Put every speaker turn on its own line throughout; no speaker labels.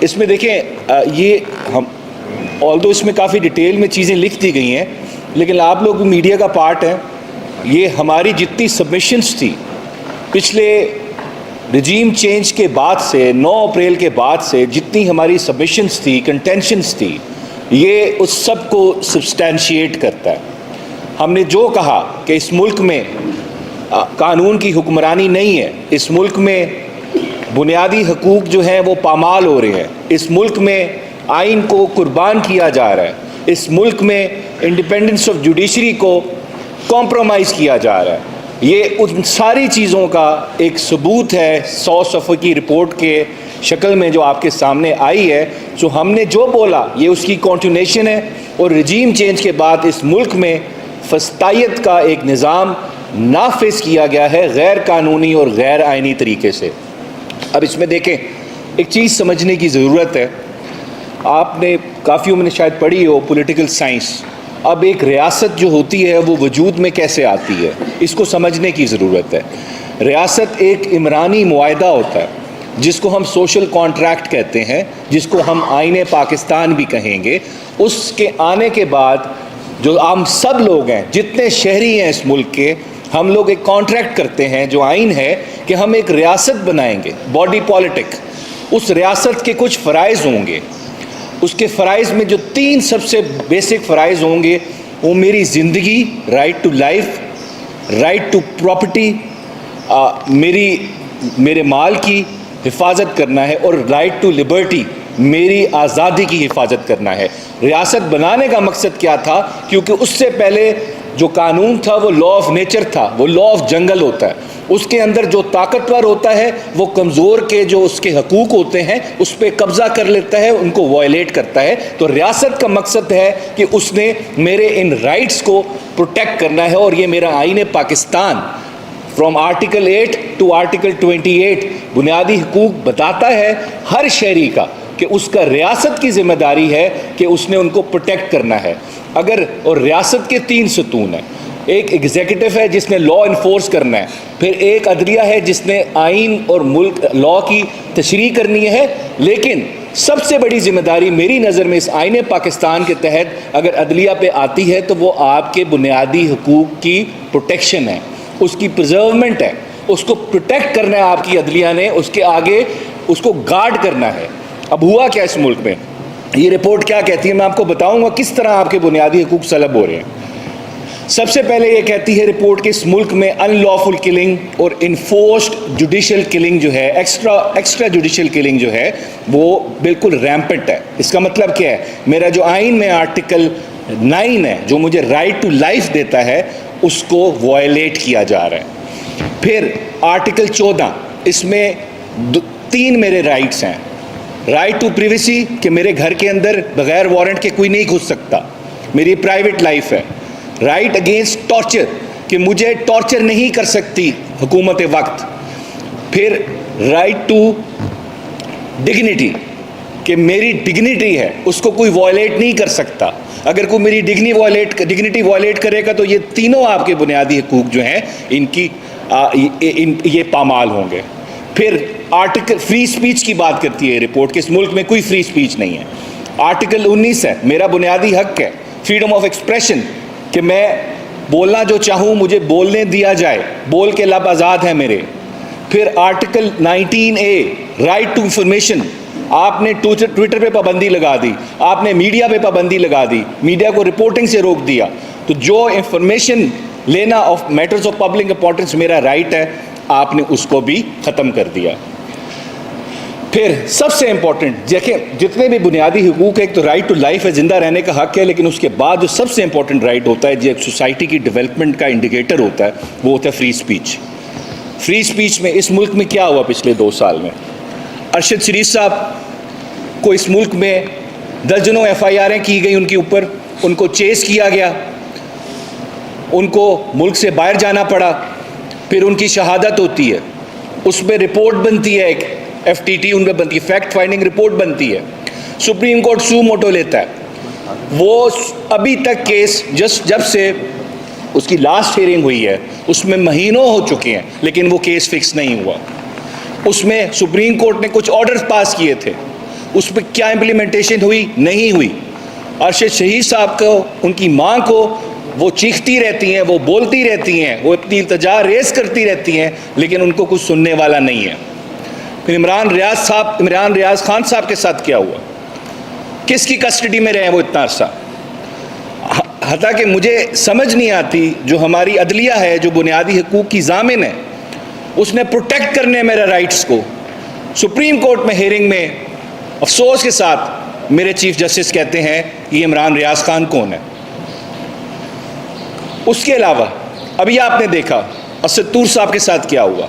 اس میں دیکھیں یہ ہم آلدو اس میں کافی ڈیٹیل میں چیزیں لکھ دی گئی ہیں، لیکن آپ لوگ میڈیا کا پارٹ ہیں. یہ ہماری جتنی سبمیشنز تھی پچھلے رجیم چینج کے بعد سے 9 اپریل کے بعد سے جتنی ہماری سبمیشنز تھی، کنٹینشنز تھی، یہ اس سب کو سبسٹینشیٹ کرتا ہے. ہم نے جو کہا کہ اس ملک میں قانون کی حکمرانی نہیں ہے، اس ملک میں بنیادی حقوق جو ہیں وہ پامال ہو رہے ہیں، اس ملک میں آئین کو قربان کیا جا رہا ہے، اس ملک میں انڈیپینڈنس آف جوڈیشری کو کمپرومائز کیا جا رہا ہے. یہ ان ساری چیزوں کا ایک ثبوت ہے 100 صفحے کی رپورٹ کے شکل میں جو آپ کے سامنے آئی ہے. جو ہم نے جو بولا یہ اس کی کنٹینیوشن ہے، اور رجیم چینج کے بعد اس ملک میں فسطائیت کا ایک نظام نافذ کیا گیا ہے غیر قانونی اور غیر آئینی طریقے سے. اب اس میں دیکھیں ایک چیز سمجھنے کی ضرورت ہے. آپ نے کافیوں میں شاید پڑھی ہو پولیٹیکل سائنس. اب ایک ریاست جو ہوتی ہے وہ وجود میں کیسے آتی ہے، اس کو سمجھنے کی ضرورت ہے. ریاست ایک عمرانی معاہدہ ہوتا ہے جس کو ہم سوشل کانٹریکٹ کہتے ہیں، جس کو ہم آئین پاکستان بھی کہیں گے. اس کے آنے کے بعد جو ہم سب لوگ ہیں، جتنے شہری ہیں اس ملک کے، ہم لوگ ایک کانٹریکٹ کرتے ہیں جو آئین ہے کہ ہم ایک ریاست بنائیں گے، باڈی پالیٹک. اس ریاست کے کچھ فرائض ہوں گے. اس کے فرائض میں جو 3 سب سے بیسک فرائض ہوں گے وہ میری زندگی، right to life, right to property, میرے مال کی حفاظت کرنا ہے، اور رائٹ ٹو لبرٹی، میری آزادی کی حفاظت کرنا ہے. ریاست بنانے کا مقصد کیا تھا؟ کیونکہ اس سے پہلے جو قانون تھا وہ لا آف نیچر تھا، وہ لا آف جنگل ہوتا ہے. اس کے اندر جو طاقتور ہوتا ہے وہ کمزور کے جو اس کے حقوق ہوتے ہیں اس پہ قبضہ کر لیتا ہے، ان کو وائلیٹ کرتا ہے. تو ریاست کا مقصد ہے کہ اس نے میرے ان رائٹس کو پروٹیکٹ کرنا ہے، اور یہ میرا آئین Pakistan from article 8 to article 28 بنیادی حقوق بتاتا ہے ہر شہری کا کہ اس کا ریاست کی ذمہ داری ہے کہ اس نے ان کو پروٹیکٹ کرنا ہے. اور ریاست کے 3 ستون ہیں. ایک ایگزیکٹو ہے جس نے لا انفورس کرنا ہے، پھر ایک عدلیہ ہے جس نے آئین اور ملک لا کی تشریح کرنی ہے. لیکن سب سے بڑی ذمہ داری میری نظر میں اس آئین پاکستان کے تحت اگر عدلیہ پہ آتی ہے تو وہ آپ کے بنیادی حقوق کی پروٹیکشن ہے، اس کی پرزرومنٹ ہے. اس کو پروٹیکٹ کرنا ہے آپ کی عدلیہ نے، اس کے آگے اس کو گارڈ کرنا ہے. اب ہوا کیا اس ملک میں، یہ رپورٹ کیا کہتی ہے، میں آپ کو بتاؤں گا کس طرح آپ کے بنیادی حقوق سلب ہو رہے ہیں. سب سے پہلے یہ کہتی ہے رپورٹ کہ اس ملک میں ان لافل کلنگ اور انفورسڈ جوڈیشل کلنگ جو ہے، ایکسٹرا جوڈیشل کلنگ جو ہے وہ بالکل ریمپنٹ ہے. اس کا مطلب کیا ہے؟ میرا جو آئین میں آرٹیکل 9 ہے جو مجھے رائٹ ٹو لائف دیتا ہے اس کو وائلیٹ کیا جا رہا ہے. پھر آرٹیکل 14، اس میں 3 میرے رائٹس ہیں. رائٹ ٹو پریویسی کہ میرے گھر کے اندر بغیر وارنٹ کے کوئی نہیں گھس سکتا، میری پرائیویٹ لائف ہے. رائٹ اگینسٹ ٹارچر کہ مجھے ٹارچر نہیں کر سکتی حکومت وقت. پھر رائٹ ٹو ڈگنیٹی کہ میری ڈگنیٹی ہے اس کو کوئی وائلیٹ نہیں کر سکتا. اگر کوئی میری ڈگنیٹی وائلیٹ کرے گا تو یہ تینوں آپ کے بنیادی حقوق جو ہیں ان کی یہ پامال ہوں گے. پھر آرٹیکل فری اسپیچ کی بات کرتی ہے رپورٹ کہ اس ملک میں کوئی فری اسپیچ نہیں ہے. آرٹیکل 19 ہے، میرا بنیادی حق ہے فریڈم آف ایکسپریشن کہ میں بولنا جو چاہوں مجھے بولنے دیا جائے، بول کے لب آزاد ہیں میرے. پھر article 19A right to information, آپ نے ٹویٹر پہ پابندی لگا دی، آپ نے میڈیا پہ پابندی لگا دی، میڈیا کو رپورٹنگ سے روک دیا. تو جو انفارمیشن لینا of matters of public importance میرا رائٹ ہے آپ نے اس کو بھی ختم کر دیا. پھر سب سے امپورٹنٹ دیکھیں جتنے بھی بنیادی حقوق ہے، ایک تو رائٹ ٹو لائف ہے، زندہ رہنے کا حق ہے، لیکن اس کے بعد جو سب سے امپورٹنٹ رائٹ ہوتا ہے جو ایک سوسائٹی کی ڈیولپمنٹ کا انڈیکیٹر ہوتا ہے وہ ہوتا ہے فری اسپیچ. فری اسپیچ میں اس ملک میں کیا ہوا پچھلے 2 سال میں؟ ارشد شریف صاحب کو اس ملک میں درجنوں FIRیں کی گئی ان کے اوپر، ان کو چیز کیا گیا، ان کو ملک سے باہر جانا پڑا. پھر ان کی شہادت ہوتی ہے، اس پہ رپورٹ بنتی ہے، ایک FTT ان پہ بنتی ہے، فیکٹ فائنڈنگ رپورٹ بنتی ہے. سپریم کورٹ سو موٹو لیتا ہے. وہ ابھی تک کیس جب سے اس کی لاسٹ ہیئرنگ ہوئی ہے اس میں مہینوں ہو چکے ہیں لیکن وہ کیس فکس نہیں ہوا. اس میں سپریم کورٹ نے کچھ آرڈرز پاس کیے تھے، اس پہ کیا امپلیمنٹیشن ہوئی؟ نہیں ہوئی. ارشد شہید صاحب کو، ان کی ماں کو، وہ چیختی رہتی ہیں، وہ بولتی رہتی ہیں، وہ اپنی التجا ریز کرتی رہتی ہیں، لیکن ان کو کچھ سننے والا نہیں ہے. پھر عمران ریاض خان صاحب کے ساتھ کیا ہوا؟ کس کی کسٹڈی میں رہے وہ اتنا عرصہ؟ حتیٰ کہ مجھے سمجھ نہیں آتی، جو ہماری عدلیہ ہے، جو بنیادی حقوق کی ضامن ہے، اس نے پروٹیکٹ کرنے میرے رائٹس کو، سپریم کورٹ میں ہیئرنگ میں افسوس کے ساتھ میرے چیف جسٹس کہتے ہیں یہ عمران ریاض خان کون ہے. اس کے علاوہ ابھی آپ نے دیکھا الستور صاحب کے ساتھ کیا ہوا.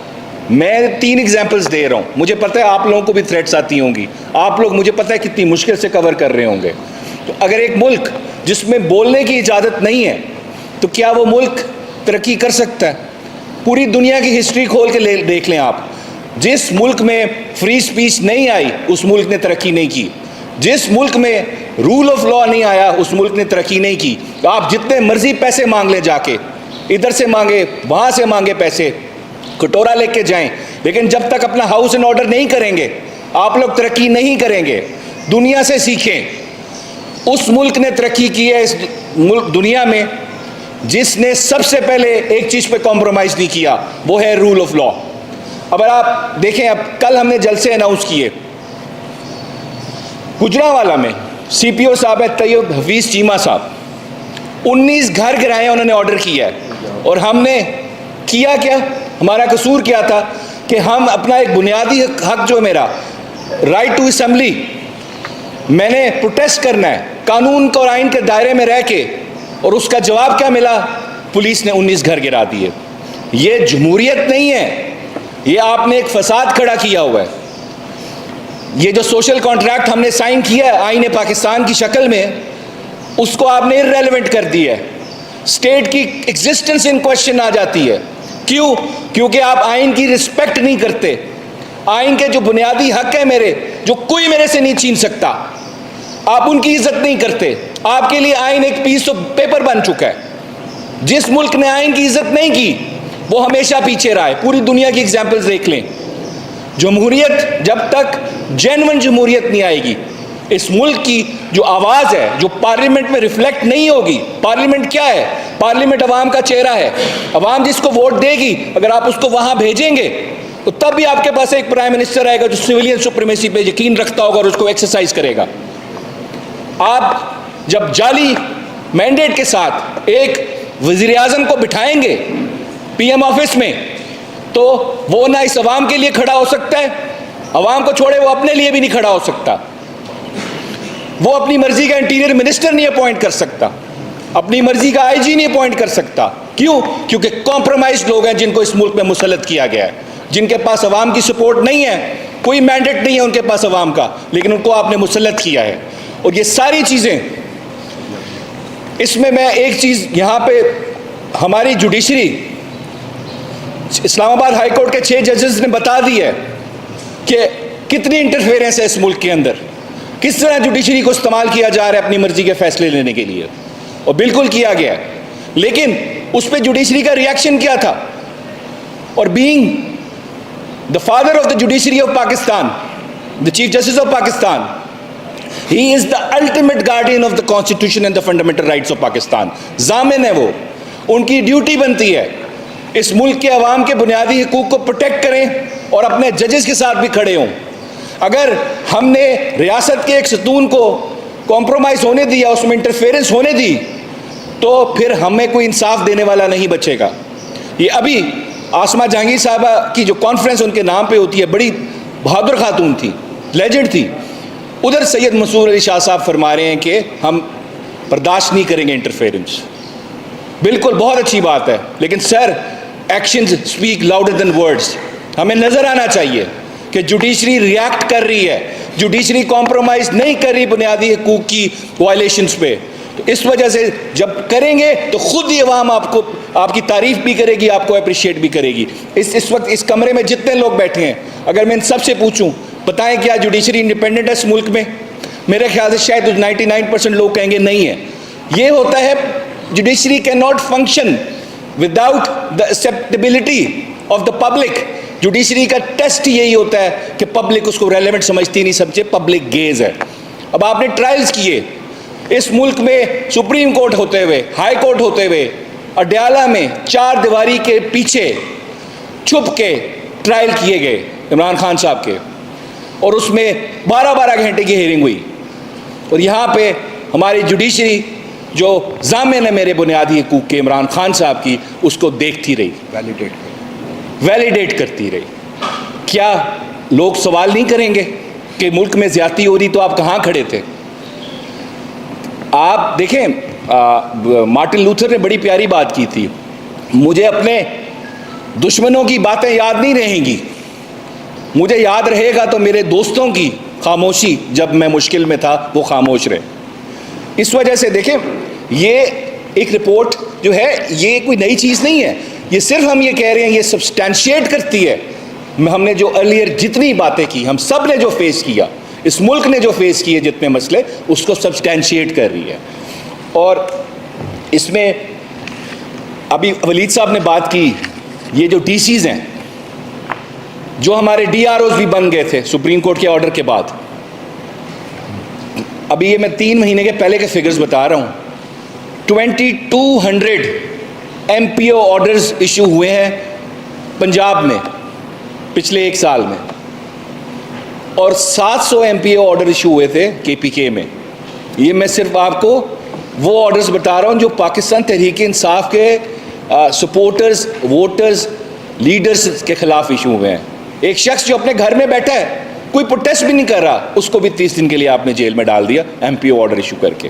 میں 3 ایگزامپلز دے رہا ہوں. مجھے پتہ ہے آپ لوگوں کو بھی تھریٹس آتی ہوں گی، آپ لوگ مجھے پتہ ہے کتنی مشکل سے کور کر رہے ہوں گے. تو اگر ایک ملک جس میں بولنے کی اجازت نہیں ہے تو کیا وہ ملک ترقی کر سکتا ہے؟ پوری دنیا کی ہسٹری کھول کے دیکھ لیں آپ. جس ملک میں فری اسپیچ نہیں آئی اس ملک نے ترقی نہیں کی. جس ملک میں رول آف لاء نہیں آیا اس ملک نے ترقی نہیں کی. آپ جتنے مرضی پیسے مانگ لیں، جا کے ادھر سے مانگے وہاں سے مانگے پیسے، کٹورا لے کے جائیں، لیکن جب تک اپنا ہاؤس اینڈ آرڈر نہیں کریں گے آپ لوگ ترقی نہیں کریں گے. دنیا سے سیکھیں. اس ملک نے ترقی کی ہے، اس ملک دنیا میں جس نے سب سے پہلے ایک چیز پہ کمپرومائز نہیں کیا، وہ ہے رول آف لاء. اب آپ دیکھیں، اب کل ہم نے جلسے اناؤنس کیے گجرانوالہ میں. سی پی او صاحب ہے طیب حفیظ چیمہ صاحب، 19 گھر گرائے انہوں نے آرڈر کیا ہے. اور ہم نے کیا کیا؟ ہمارا قصور کیا تھا کہ ہم اپنا ایک بنیادی حق جو میرا رائٹ ٹو اسمبلی، میں نے پروٹیسٹ کرنا ہے قانون اور آئین کے دائرے میں رہ کے، اور اس کا جواب کیا ملا؟ پولیس نے 19 گھر گرا دیے. یہ جمہوریت نہیں ہے، یہ آپ نے ایک فساد کھڑا کیا ہوا ہے. یہ جو سوشل کانٹریکٹ ہم نے سائن کیا ہے آئین پاکستان کی شکل میں، اس کو آپ نے ارریلیونٹ کر دیا ہے. اسٹیٹ کی ایگزسٹنس ان کوشچن آ جاتی ہے. کیوں؟ کیونکہ آپ آئین کی رسپیکٹ نہیں کرتے. آئین کے جو بنیادی حق ہیں میرے، جو کوئی میرے سے نہیں چھین سکتا، آپ ان کی عزت نہیں کرتے. آپ کے لیے آئین ایک پیس آف پیپر بن چکا ہے. جس ملک نے آئین کی عزت نہیں کی وہ ہمیشہ پیچھے رہا ہے. پوری دنیا کی ایگزامپلز دیکھ لیں. جمہوریت جب تک جینون جمہوریت نہیں آئے گی، اس ملک کی جو آواز ہے جو پارلیمنٹ میں ریفلیکٹ نہیں ہوگی. پارلیمنٹ کیا ہے؟ پارلیمنٹ عوام کا چہرہ ہے. عوام جس کو ووٹ دے گی، اگر آپ اس کو وہاں بھیجیں گے تو تب بھی آپ کے پاس ایک پرائم منسٹر آئے گا جو سویلین سپریمیسی پہ یقین رکھتا ہوگا اور اس کو ایکسرسائز کرے گا. آپ جب جعلی مینڈیٹ کے ساتھ ایک وزیر اعظم کو بٹھائیں گے پی ایم آفس میں، تو وہ نہ اس عوام کے لیے کھڑا ہو سکتا ہے، عوام کو چھوڑے وہ اپنے لیے بھی نہیں کھڑا ہو سکتا. وہ اپنی مرضی کا انٹیریئر منسٹر نہیں اپوائنٹ کر سکتا، اپنی مرضی کا آئی جی نہیں اپوائنٹ کر سکتا. کیوں؟ کیونکہ کمپرومائزڈ لوگ ہیں جن کو اس ملک میں مسلط کیا گیا ہے، جن کے پاس عوام کی سپورٹ نہیں ہے، کوئی مینڈیٹ نہیں ہے ان کے پاس عوام کا، لیکن ان کو آپ نے مسلط کیا ہے. اور یہ ساری چیزیں، اس میں ایک چیز یہاں پہ ہماری جوڈیشری، اسلام آباد ہائی کورٹ کے 6 ججز نے بتا دی ہے کہ کتنی انٹرفیئرنس ہے اس ملک کے اندر، کس طرح جوڈیشری کو استعمال کیا جا رہا ہے اپنی مرضی کے فیصلے لینے کے لیے، اور بالکل کیا گیا ہے. لیکن اس پہ جوڈیشری کا ریئیکشن کیا تھا؟ اور being the father of the judiciary of Pakistan, the chief justice of Pakistan, he is the ultimate guardian of the constitution and the fundamental rights of Pakistan. ضامن ہے وہ، ان کی ڈیوٹی بنتی ہے اس ملک کے عوام کے بنیادی حقوق کو پروٹیکٹ کریں اور اپنے ججز کے ساتھ بھی کھڑے ہوں. اگر ہم نے ریاست کے ایک ستون کو کمپرومائز ہونے دیا، اس میں انٹرفیئرنس ہونے دی، تو پھر ہمیں کوئی انصاف دینے والا نہیں بچے گا. یہ ابھی آسمہ جہانگیر صاحبہ کی جو کانفرنس ان کے نام پہ ہوتی ہے، بڑی بہادر خاتون تھی، لیجنڈ تھی. ادھر سید منصور علی شاہ صاحب فرما رہے ہیں کہ ہم برداشت نہیں کریں گے انٹرفیئرنس. بالکل بہت اچھی بات ہے، لیکن sir actions speak louder than words. ہمیں نظر آنا چاہیے کہ جوڈیشری ریئیکٹ کر رہی ہے، جوڈیشری کمپرومائز نہیں کر رہی بنیادی حقوق کی وائلیشنز پہ. تو اس وجہ سے جب کریں گے تو خود ہی عوام آپ کی تعریف بھی کرے گی، آپ کو اپریشیٹ بھی کرے گی. اس وقت اس کمرے میں جتنے لوگ بیٹھے ہیں، اگر میں ان سب سے پوچھوں بتائیں کیا جوڈیشری انڈیپینڈنٹ ہے اس ملک میں، میرے خیال سے شاید 99% لوگ کہیں گے نہیں ہے. یہ ہوتا ہے judiciary can not function without the acceptability of the public. Judiciary کا ٹیسٹ یہی ہوتا ہے کہ پبلک اس کو ریلیونٹ سمجھتی نہیں سمجھے، پبلک گیز ہے. اب آپ نے ٹرائلز کیے اس ملک میں، سپریم کورٹ ہوتے ہوئے، ہائی کورٹ ہوتے ہوئے، اڈیالہ میں 4 دیواری کے پیچھے چھپ کے ٹرائل کیے گئے عمران خان صاحب کے، اور اس میں 12 گھنٹے کی ہیئرنگ ہوئی. اور یہاں پہ ہماری جوڈیشری جو ضامن ہے میرے بنیادی حقوق کے عمران خان صاحب کی، اس کو دیکھتی رہی، ویلیڈیٹ کرتی رہی. کیا لوگ سوال نہیں کریں گے کہ ملک میں زیادتی ہو رہی تو آپ کہاں کھڑے تھے؟ آپ دیکھیں مارٹن لوتھر نے بڑی پیاری بات کی تھی، مجھے اپنے دشمنوں کی باتیں یاد نہیں رہیں گی، مجھے یاد رہے گا تو میرے دوستوں کی خاموشی جب میں مشکل میں تھا وہ خاموش رہے. اس وجہ سے دیکھیں یہ ایک رپورٹ جو ہے یہ کوئی نئی چیز نہیں ہے، یہ صرف ہم یہ کہہ رہے ہیں، یہ سبسٹینشیٹ کرتی ہے ہم نے جو ارلیئر جتنی باتیں کی، ہم سب نے جو فیس کیا، اس ملک نے جو فیس کیے جتنے مسئلے، اس کو سبسٹینشیٹ کر رہی ہے. اور اس میں ابھی ولید صاحب نے بات کی، یہ جو ڈی سیز ہیں جو ہمارے ڈی آر اوز بھی بن گئے تھے سپریم کورٹ کے آرڈر کے بعد، ابھی یہ میں 3 مہینے کے پہلے کے فگرز بتا رہا ہوں، 2200 ایم پی او آرڈرز ایشو ہوئے ہیں پنجاب میں پچھلے 1 سال میں، اور 700 ایم پی او آرڈر ایشو ہوئے تھے کے پی کے میں. یہ میں صرف آپ کو وہ آرڈرز بتا رہا ہوں جو پاکستان تحریک انصاف کے سپورٹرز، ووٹرز، لیڈرز کے خلاف ایشو ہوئے ہیں. ایک شخص جو اپنے گھر میں بیٹھا ہے، کوئی پروٹیسٹ بھی نہیں کر رہا، اس کو بھی 30 دن کے لیے آپ نے جیل میں ڈال دیا ایم پی او آرڈر ایشو کر کے.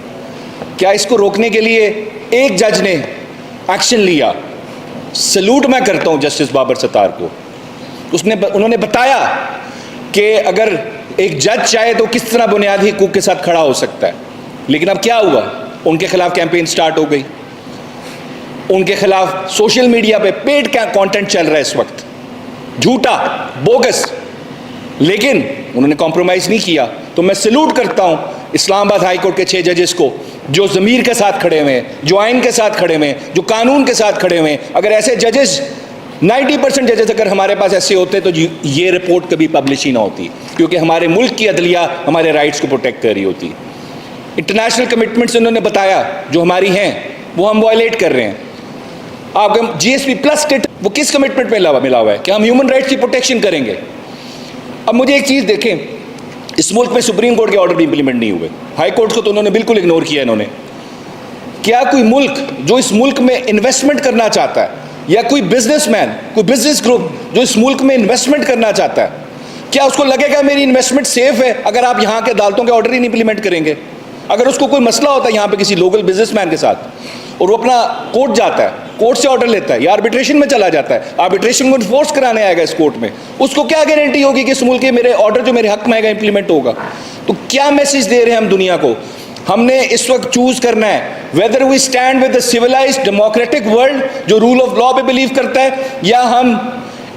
کیا اس کو روکنے کے لیے ایک جج نے ایکشن لیا؟ سلوٹ میں کرتا ہوں جسٹس بابر ستار کو. انہوں نے بتایا کہ اگر ایک جج چاہے تو کس طرح بنیادی حقوق کے ساتھ کھڑا ہو سکتا ہے. لیکن اب کیا ہوا؟ ان کے خلاف کیمپین سٹارٹ ہو گئی، ان کے خلاف سوشل میڈیا پہ پیڈ کانٹینٹ چل رہا ہے اس وقت، جھوٹا، بوگس، لیکن انہوں نے کمپرومائز نہیں کیا. تو میں سلوٹ کرتا ہوں اسلام آباد ہائی کورٹ کے 6 ججز کو جو ضمیر کے ساتھ کھڑے ہوئے ہیں، جو آئین کے ساتھ کھڑے ہوئے ہیں، جو قانون کے ساتھ کھڑے ہوئے ہیں. اگر ایسے ججز 90% ججز اگر ہمارے پاس ایسے ہوتے تو یہ رپورٹ کبھی پبلش ہی نہ ہوتی، کیونکہ ہمارے ملک کی عدلیہ ہمارے رائٹس کو پروٹیکٹ کر رہی ہوتی. انٹرنیشنل کمٹمنٹس انہوں نے بتایا جو ہماری ہیں وہ ہم وائلیٹ کر رہے ہیں. آپ کا جی ایس پی پلس وہ کس کمٹمنٹ پہ ملا ہوا ہے کہ ہم ہیومن رائٹس کی پروٹیکشن کریں گے. اب مجھے ایک چیز دیکھیں، اس ملک میں سپریم کورٹ کے آرڈر بھی امپلیمنٹ نہیں ہوئے، ہائی کورٹ کو تو انہوں نے بالکل اگنور کیا. انہوں نے کیا کوئی ملک جو اس ملک میں انویسٹمنٹ کرنا چاہتا ہے، یا کوئی بزنس مین، کوئی بزنس گروپ جو اس ملک میں انویسٹمنٹ کرنا چاہتا ہے، کیا اس کو لگے گا میری انویسٹمنٹ سیف ہے اگر آپ یہاں کے عدالتوں کے آرڈر ہی نہیں امپلیمنٹ کریں گے؟ اگر اس کو کوئی مسئلہ ہوتا ہے یہاں پہ کسی لوکل بزنس مین کے ساتھ اور وہ اپنا کورٹ جاتا ہے، کورٹ سے آرڈر لیتا ہے یا آربیٹریشن میں چلا جاتا ہے، آربیٹریشن کو انفورس کرانے آئے گا اس کورٹ میں، اس کو کیا گارنٹی ہوگی کہ اس ملک کے میرے آرڈر جو میرے حق میں آئے گا امپلیمنٹ ہوگا؟ تو کیا میسج دے رہے ہیں ہم دنیا کو؟ ہم نے اس وقت چوز کرنا ہے whether we stand with the civilized democratic world جو رول آف لا پہ بلیو کرتا ہے، یا ہم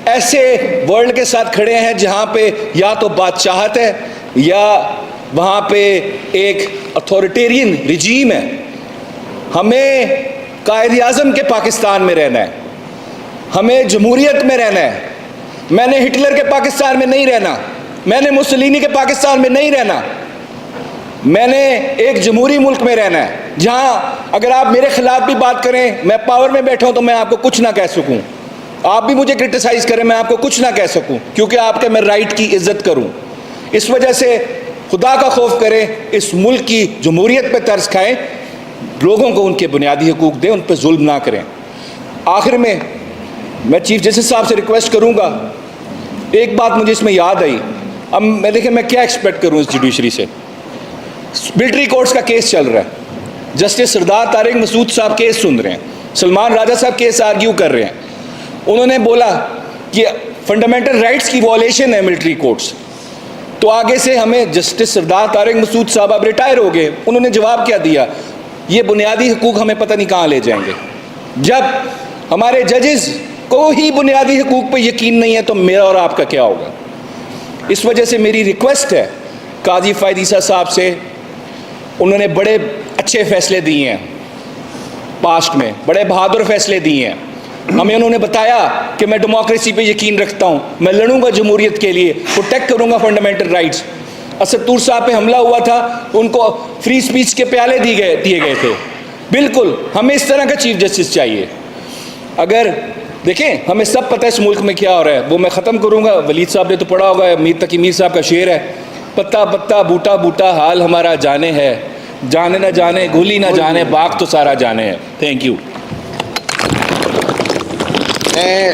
ایسے ورلڈ کے ساتھ کھڑے ہیں جہاں پہ یا تو بادشاہت ہے یا وہاں پہ ایک اتھارٹیرین رجیم ہے. ہمیں قائد اعظم کے پاکستان میں رہنا ہے، ہمیں جمہوریت میں رہنا ہے. میں نے ہٹلر کے پاکستان میں نہیں رہنا، میں نے مسولینی کے پاکستان میں نہیں رہنا. میں نے ایک جمہوری ملک میں رہنا ہے جہاں اگر آپ میرے خلاف بھی بات کریں، میں پاور میں بیٹھا ہوں تو میں آپ کو کچھ نہ کہہ سکوں، آپ بھی مجھے کرٹیسائز کریں میں آپ کو کچھ نہ کہہ سکوں، کیونکہ آپ کے میں رائٹ کی عزت کروں. اس وجہ سے خدا کا خوف کریں، اس ملک کی جمہوریت پہ ترس کھائیں، لوگوں کو ان کے بنیادی حقوق دیں، ان پہ ظلم نہ کریں. آخر میں چیف جسٹس صاحب سے ریکویسٹ کروں گا، ایک بات مجھے اس میں یاد آئی. اب میں دیکھیں میں کیا ایکسپیکٹ کروں اس جوڈیشری سے. ملٹری کورٹس کا کیس چل رہا ہے، جسٹس سردار طارق مسعود صاحب کیس سن رہے ہیں، سلمان راجہ صاحب کیس آرگیو کر رہے ہیں. انہوں نے بولا کہ فنڈامنٹل رائٹس کی وائلیشن ہے ملٹری کورٹس. تو آگے سے ہمیں جسٹس سردار طارق مسعود صاحب اب ریٹائر ہو گئے، انہوں نے جواب کیا دیا، یہ بنیادی حقوق ہمیں پتہ نہیں کہاں لے جائیں گے. جب ہمارے ججز کو ہی بنیادی حقوق پہ یقین نہیں ہے تو میرا اور آپ کا کیا ہوگا؟ اس وجہ سے میری ریکویسٹ ہے قاضی فائد عیسیٰ صاحب سے، انہوں نے بڑے اچھے فیصلے دیے ہیں پاسٹ میں، بڑے بہادر فیصلے دیے ہیں. ہمیں انہوں نے بتایا کہ میں ڈیموکریسی پہ یقین رکھتا ہوں, میں لڑوں گا جمہوریت کے لیے, پروٹیکٹ کروں گا فنڈامنٹل رائٹس. اسد طور صاحب پہ حملہ ہوا تھا, ان کو فری اسپیچ کے پیالے دیے گئے تھے. بالکل ہمیں اس طرح کا چیف جسٹس چاہیے. اگر دیکھیں ہمیں سب پتہ ہے اس ملک میں کیا ہو رہا ہے, وہ میں ختم کروں گا. ولید صاحب نے تو پڑھا ہوگا, میر تقی میر صاحب کا شعر ہے, پتا پتا بوٹا بوٹا حال ہمارا جانے ہے, جانے نہ جانے گولی نہ جانے باغ تو سارا جانے ہے. Thank you.
میں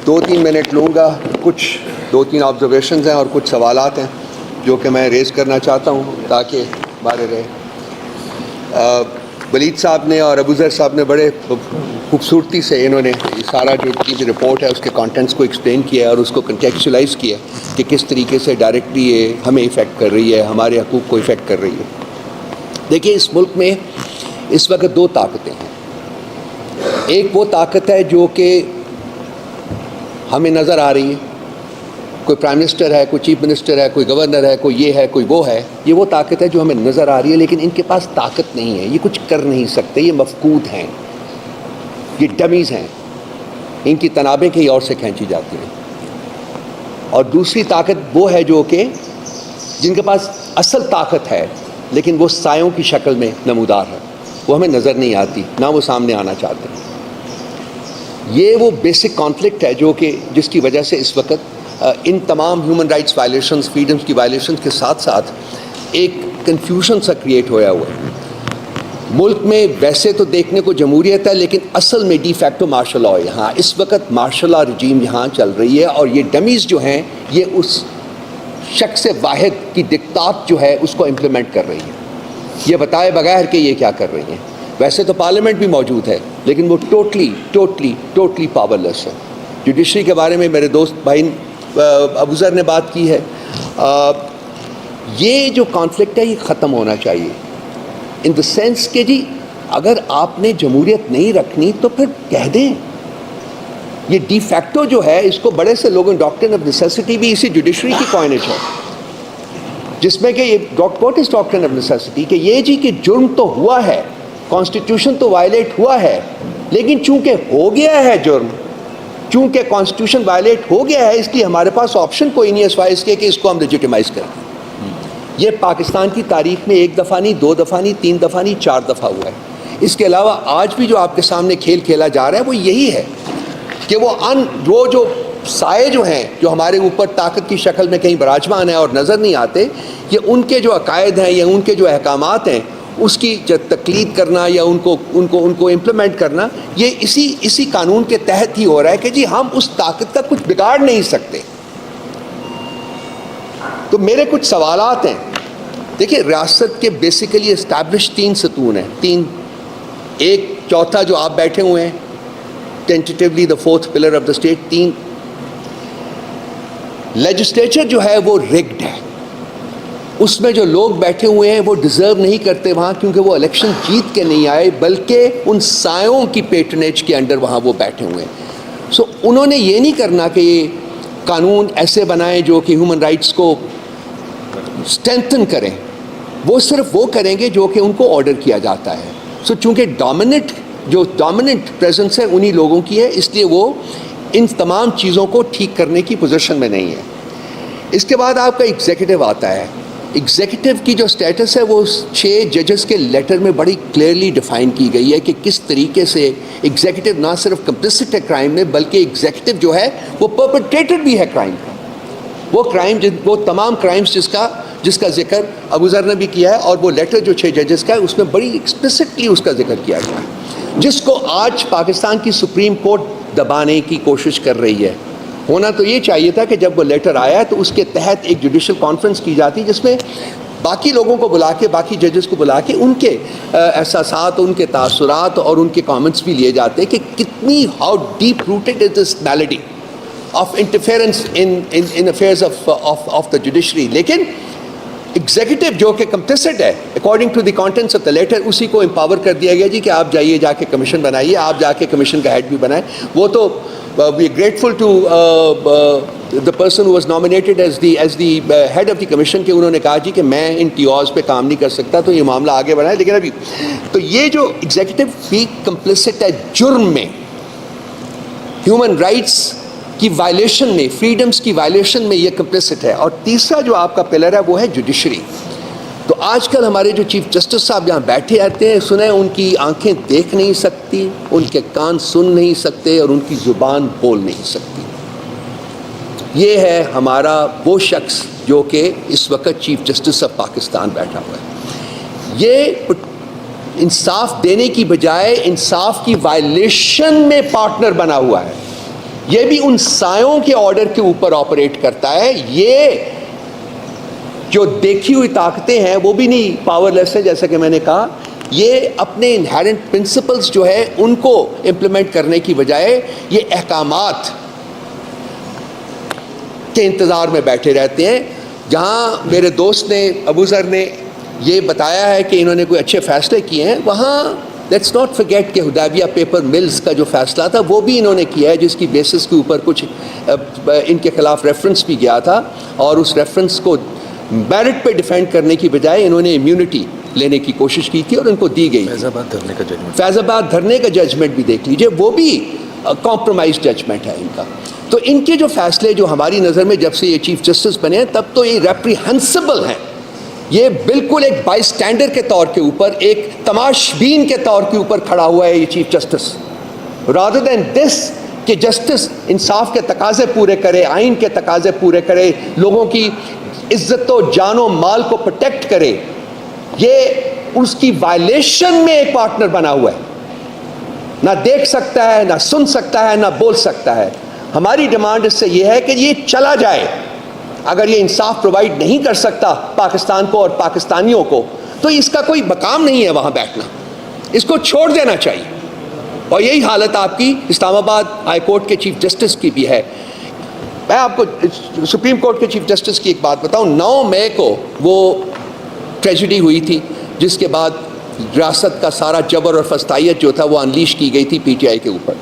2-3 منٹ لوں گا. کچھ 2-3 آبزرویشنز ہیں اور کچھ سوالات ہیں جو کہ میں ریز کرنا چاہتا ہوں تاکہ بارے رہے. ولید صاحب نے اور ابو ذر صاحب نے بڑے خوبصورتی سے انہوں نے سارا جو کی رپورٹ ہے اس کے کانٹینٹس کو ایکسپلین کیا ہے اور اس کو کنٹیکچولائز کیا کہ کس طریقے سے ڈائریکٹلی یہ ہمیں ایفیکٹ کر رہی ہے, ہمارے حقوق کو ایفیکٹ کر رہی ہے. دیکھیے اس ملک میں اس وقت 2 طاقتیں ہیں. ایک وہ طاقت ہے جو کہ ہمیں نظر آ رہی ہے, کوئی پرائم منسٹر ہے, کوئی چیف منسٹر ہے, کوئی گورنر ہے, کوئی یہ ہے, کوئی وہ ہے. یہ وہ طاقت ہے جو ہمیں نظر آ رہی ہے, لیکن ان کے پاس طاقت نہیں ہے, یہ کچھ کر نہیں سکتے, یہ مفقود ہیں, یہ ڈمیز ہیں, ان کی تنابیں کہیں اور سے کھینچی جاتی ہیں. اور دوسری طاقت وہ ہے جو کہ جن کے پاس اصل طاقت ہے لیکن وہ سایوں کی شکل میں نمودار ہے, وہ ہمیں نظر نہیں آتی, نہ وہ سامنے آنا چاہتے ہیں. یہ وہ بیسک کانفلکٹ ہے جو کہ جس کی وجہ سے اس وقت ان تمام ہیومن رائٹس وائلیشنز, فریڈمز کی وائلیشنز کے ساتھ ساتھ ایک کنفیوژن سا کریٹ ہوا ہے. ملک میں ویسے تو دیکھنے کو جمہوریت ہے لیکن اصل میں ڈی فیکٹو مارشل لاء یہاں اس وقت مارشل لاء رجیم یہاں چل رہی ہے, اور یہ ڈمیز جو ہیں یہ اس شخص واحد کی دکتات جو ہے اس کو امپلیمنٹ کر رہی ہے, یہ بتائے بغیر کہ یہ کیا کر رہی ہیں. ویسے تو پارلیمنٹ بھی موجود ہے لیکن وہ ٹوٹلی پاور لیس ہے. جوڈیشری کے بارے میں میرے دوست بھائی ابو ذر نے بات کی ہے. یہ جو کانفلکٹ ہے یہ ختم ہونا چاہیے, ان دا سینس کہ جی اگر آپ نے جمہوریت نہیں رکھنی تو پھر کہہ دیں. یہ ڈی فیکٹو جو ہے اس کو بڑے سے لوگوں, ڈاکٹرن آف نیسیسٹی بھی اسی جوڈیشری کی کوائنج ہے, جس میں کہ یہ واٹ از ڈاکٹرن آف نیسیسٹی کہ یہ جی کہ جرم تو ہوا ہے, کانسٹیٹیوشن تو وائلیٹ ہوا ہے, لیکن چونکہ ہو گیا ہے جرم, چونکہ کانسٹیٹیوشن وائلیٹ ہو گیا ہے, اس لیے ہمارے پاس آپشن کوئی نہیں ہے سوائے اس کے کہ اس کو ہم لیجیٹیمائز کریں. یہ پاکستان کی تاریخ میں 1 دفعہ نہیں, 2 دفعہ نہیں, 3 دفعہ نہیں, 4 دفعہ ہوا ہے. اس کے علاوہ آج بھی جو آپ کے سامنے کھیل کھیلا جا رہا ہے وہ یہی ہے کہ وہ جو سائے جو ہیں جو ہمارے اوپر طاقت کی شکل میں کہیں براجمان ہیں اور نظر نہیں آتے, یہ ان کے جو عقائد ہیں یا ان کے جو احکامات ہیں اس کی تقلید کرنا یا ان کو امپلیمنٹ کرنا, یہ اسی قانون کے تحت ہی ہو رہا ہے کہ جی ہم اس طاقت کا کچھ بگاڑ نہیں سکتے. تو میرے کچھ سوالات ہیں. دیکھیں ریاست کے بیسیکلی اسٹیبلش 3 ستون ہیں, ایک چوتھا جو آپ بیٹھے ہوئے ہیں ٹینٹیٹیولی دا 4th pillar of the state. 3 legislature جو ہے وہ ریگڈ ہے, اس میں جو لوگ بیٹھے ہوئے ہیں وہ ڈیزرو نہیں کرتے وہاں, کیونکہ وہ الیکشن جیت کے نہیں آئے بلکہ ان سایوں کی پیٹرنیج کے انڈر وہاں وہ بیٹھے ہوئے ہیں. سو انہوں نے یہ نہیں کرنا کہ یہ قانون ایسے بنائیں جو کہ ہیومن رائٹس کو اسٹرینتھن کریں, وہ صرف وہ کریں گے جو کہ ان کو آرڈر کیا جاتا ہے. سو چونکہ ڈومیننٹ پریزنس ہے انہی لوگوں کی ہے, اس لیے وہ ان تمام چیزوں کو ٹھیک کرنے کی پوزیشن میں نہیں ہے. اس کے بعد آپ کا ایگزیکٹو آتا ہے. ایگزیکٹو کی جو سٹیٹس ہے وہ 6 ججز کے لیٹر میں بڑی کلیئرلی ڈیفائن کی گئی ہے کہ کس طریقے سے ایگزیکٹو نہ صرف کمپلسٹ ہے کرائم میں بلکہ ایگزیکٹو جو ہے وہ پرپیٹریٹر بھی ہے کرائم کا. وہ تمام کرائمز جس کا ذکر ابو ذر نے بھی کیا ہے, اور وہ لیٹر جو 6 ججز کا ہے اس میں بڑی ایکسپلسٹلی اس کا ذکر کیا گیا ہے, جس کو آج پاکستان کی سپریم کورٹ دبانے کی کوشش کر رہی ہے. ہونا تو یہ چاہیے تھا کہ جب وہ لیٹر آیا تو اس کے تحت ایک جوڈیشل کانفرنس کی جاتی جس میں باقی لوگوں کو بلا کے, باقی ججز کو بلا کے ان کے احساسات, ان کے تاثرات اور ان کے کامنٹس بھی لیے جاتے کہ کتنی how deep rooted is this malady of interference in affairs of the judiciary. لیکن ایگزیکٹو جو کہ کمپلسٹ ہے according to the contents of the letter, اسی کو امپاور کر دیا گیا جی کہ آپ جائیے جا کے کمیشن بنائیے, آپ جا کے کمیشن کا ہیڈ بھی بنائیں. وہ تو we are grateful to the person who was nominated as the head of the commission کہ انہوں نے کہا جی کہ میں ان ٹیوز پہ کام نہیں کر سکتا تو یہ معاملہ آگے بڑھائے. لیکن ابھی تو یہ جو ایگزیکٹو بھی کمپلسٹ ہے جرم میں, ہیومن رائٹس کی وائلیشن میں, فریڈمز کی وائلیشن میں یہ کمپلسٹ ہے. اور تیسرا جو آپ کا پلر ہے وہ ہے جوڈیشری. تو آج کل ہمارے جو چیف جسٹس صاحب یہاں بیٹھے آتے ہیں, سنیں ان کی آنکھیں دیکھ نہیں سکتی, ان کے کان سن نہیں سکتے, اور ان کی زبان بول نہیں سکتی. یہ ہے ہمارا وہ شخص جو کہ اس وقت چیف جسٹس آف پاکستان بیٹھا ہوا ہے. یہ انصاف دینے کی بجائے انصاف کی وائلیشن میں پارٹنر بنا ہوا ہے. یہ بھی ان سایوں کے آرڈر کے اوپر آپریٹ کرتا ہے. یہ جو دیکھی ہوئی طاقتیں ہیں وہ بھی نہیں پاور لیس ہے, جیسا کہ میں نے کہا. یہ اپنے انہیرنٹ پرنسپلز جو ہے ان کو امپلیمنٹ کرنے کی بجائے یہ احکامات کے انتظار میں بیٹھے رہتے ہیں. جہاں میرے دوست نے, ابو ذر نے یہ بتایا ہے کہ انہوں نے کوئی اچھے فیصلے کیے ہیں, وہاں لیٹس ناٹ فرگیٹ کہ حدیبیہ پیپر ملز کا جو فیصلہ تھا وہ بھی انہوں نے کیا ہے, جس کی بیسس کے اوپر کچھ ان کے خلاف ریفرنس بھی گیا تھا, اور اس ریفرنس کو میرٹ پہ ڈیفینڈ کرنے کی بجائے انہوں نے امیونٹی لینے کی کوشش کی تھی اور ان کو دی گئی. فیض آباد دھرنے کا ججمنٹ بھی دیکھ لیجئے, وہ بھی کمپرومائز ججمنٹ ہے ان کا. تو ان کے جو فیصلے جو ہماری نظر میں جب سے یہ چیف جسٹس بنے ہیں تب تو یہ ریپریہنسبل ہیں. یہ بالکل ایک بائی اسٹینڈر کے طور کے اوپر, ایک تماش بین کے طور کے اوپر کھڑا ہوا ہے یہ چیف جسٹس, رادر دین دس کہ جسٹس انصاف کے تقاضے پورے کرے, آئین کے تقاضے پورے کرے, لوگوں کی عزت و جان و مال کو پروٹیکٹ کرے. یہ اس کی وائلیشن میں ایک پارٹنر بنا ہوا ہے. نہ دیکھ سکتا ہے, نہ سن سکتا ہے, نہ بول سکتا ہے. ہماری ڈیمانڈ اس سے یہ ہے کہ یہ چلا جائے. اگر یہ انصاف پرووائڈ نہیں کر سکتا پاکستان کو اور پاکستانیوں کو, تو اس کا کوئی مقام نہیں ہے وہاں بیٹھنا, اس کو چھوڑ دینا چاہیے. اور یہی حالت آپ کی اسلام آباد ہائی کورٹ کے چیف جسٹس کی بھی ہے. میں آپ کو سپریم کورٹ کے چیف جسٹس کی ایک بات بتاؤں. 9 مئی کو وہ ٹریجڈی ہوئی تھی جس کے بعد ریاست کا سارا جبر اور فستائیت جو تھا وہ انلیش کی گئی تھی پی ٹی آئی کے اوپر.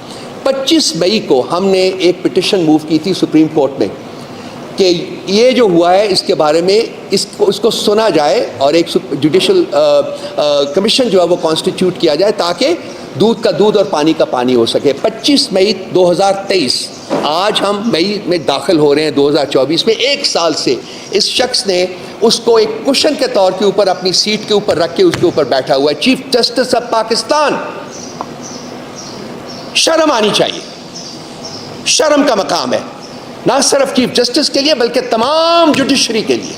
25 مئی کو ہم نے ایک پٹیشن موو کی تھی سپریم کورٹ میں کہ یہ جو ہوا ہے اس کے بارے میں اس کو سنا جائے اور ایک جوڈیشل کمیشن جو ہے وہ کانسٹیٹیوٹ کیا جائے تاکہ دودھ کا دودھ اور پانی کا پانی ہو سکے. 25 مئی 2023, آج ہم مئی میں داخل ہو رہے ہیں 2024 میں. 1 سال سے اس شخص نے اس کو ایک کشن کے طور کے اوپر اپنی سیٹ کے اوپر رکھ کے اس کے اوپر بیٹھا ہوا ہے. چیف جسٹس آف پاکستان, شرم آنی چاہیے. شرم کا مقام ہے نہ صرف چیف جسٹس کے لیے بلکہ تمام جوڈیشری کے لیے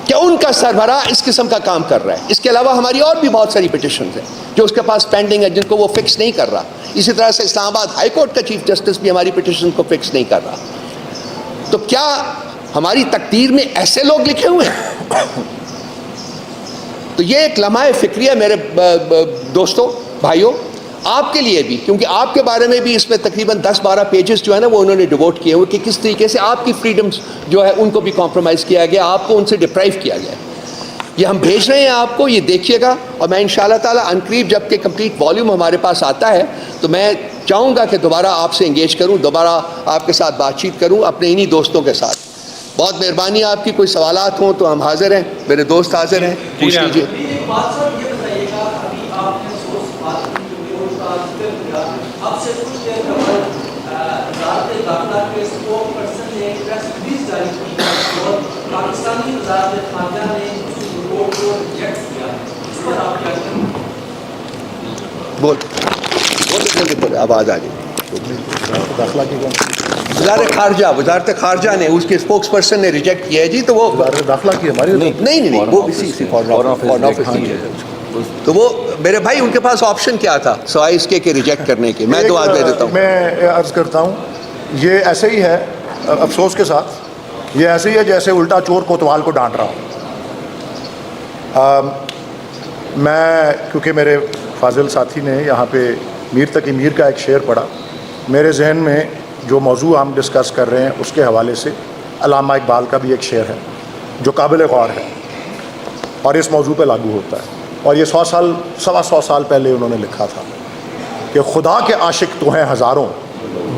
کہ ان کا سربراہ اس قسم کا کام کر رہا ہے. اس کے علاوہ ہماری اور بھی بہت ساری پٹیشنز ہیں جو اس کے پاس پینڈنگ ہے جن کو وہ فکس نہیں کر رہا. اسی طرح سے اسلام آباد ہائی کورٹ کا چیف جسٹس بھی ہماری پٹیشن کو فکس نہیں کر رہا. تو کیا ہماری تقدیر میں ایسے لوگ لکھے ہوئے ہیں؟ تو یہ ایک لمحہ فکریہ میرے دوستوں, بھائیوں, آپ کے لیے بھی, کیونکہ آپ کے بارے میں بھی اس میں تقریباً 10-12 پیجز جو ہے نا وہ انہوں نے ڈیووٹ کیے ہوئے کہ کس طریقے سے آپ کی فریڈمز جو ہے ان کو بھی کمپرومائز کیا گیا, آپ کو ان سے ڈپرائیو کیا گیا. یہ ہم بھیج رہے ہیں آپ کو, یہ دیکھیے گا. اور میں انشاءاللہ تعالیٰ عنقریب جب کہ کمپلیٹ والیوم ہمارے پاس آتا ہے تو میں چاہوں گا کہ دوبارہ آپ سے انگیج کروں, دوبارہ آپ کے ساتھ بات چیت کروں اپنے انہی دوستوں کے ساتھ. بہت مہربانی آپ کی. کوئی سوالات ہوں تو ہم حاضر ہیں, میرے دوست حاضر ہیں, پوچھ لیجیے.
اب سے کچھ دیر قبل وزارت داخلہ کے اسپوک پرسن نے ایک پریس ریلیز جاری کی اور پاکستانی وزارت خارجہ نے اس رپورٹ کو ریجیکٹ کیا. اس پر آپ کیا کہیں گے؟
بول آواز آ جائے. وزارت خارجہ نے اس کے اسپوکس پرسن نے ریجیکٹ کیا ہے جی. تو وہ
داخلہ کی ہماری
نہیں وہ اسی فارن آفس کی ہے. تو وہ میرے بھائی ان کے پاس آپشن کیا تھا سوائے اس کے کہ ریجیکٹ کرنے کے؟ میں دعا دے دیتا ہوں.
میں عرض کرتا ہوں یہ ایسے ہی ہے, افسوس کے ساتھ یہ ایسے ہی ہے جیسے الٹا چور کوتوال کو ڈانٹ رہا ہوں. میں کیونکہ میرے فاضل ساتھی نے یہاں پہ میر تقی میر کا ایک شعر پڑھا, میرے ذہن میں جو موضوع ہم ڈسکس کر رہے ہیں اس کے حوالے سے علامہ اقبال کا بھی ایک شعر ہے جو قابل غور ہے اور اس موضوع پہ لاگو ہوتا ہے. اور یہ 100 سال پہلے انہوں نے لکھا تھا کہ خدا کے عاشق تو ہیں ہزاروں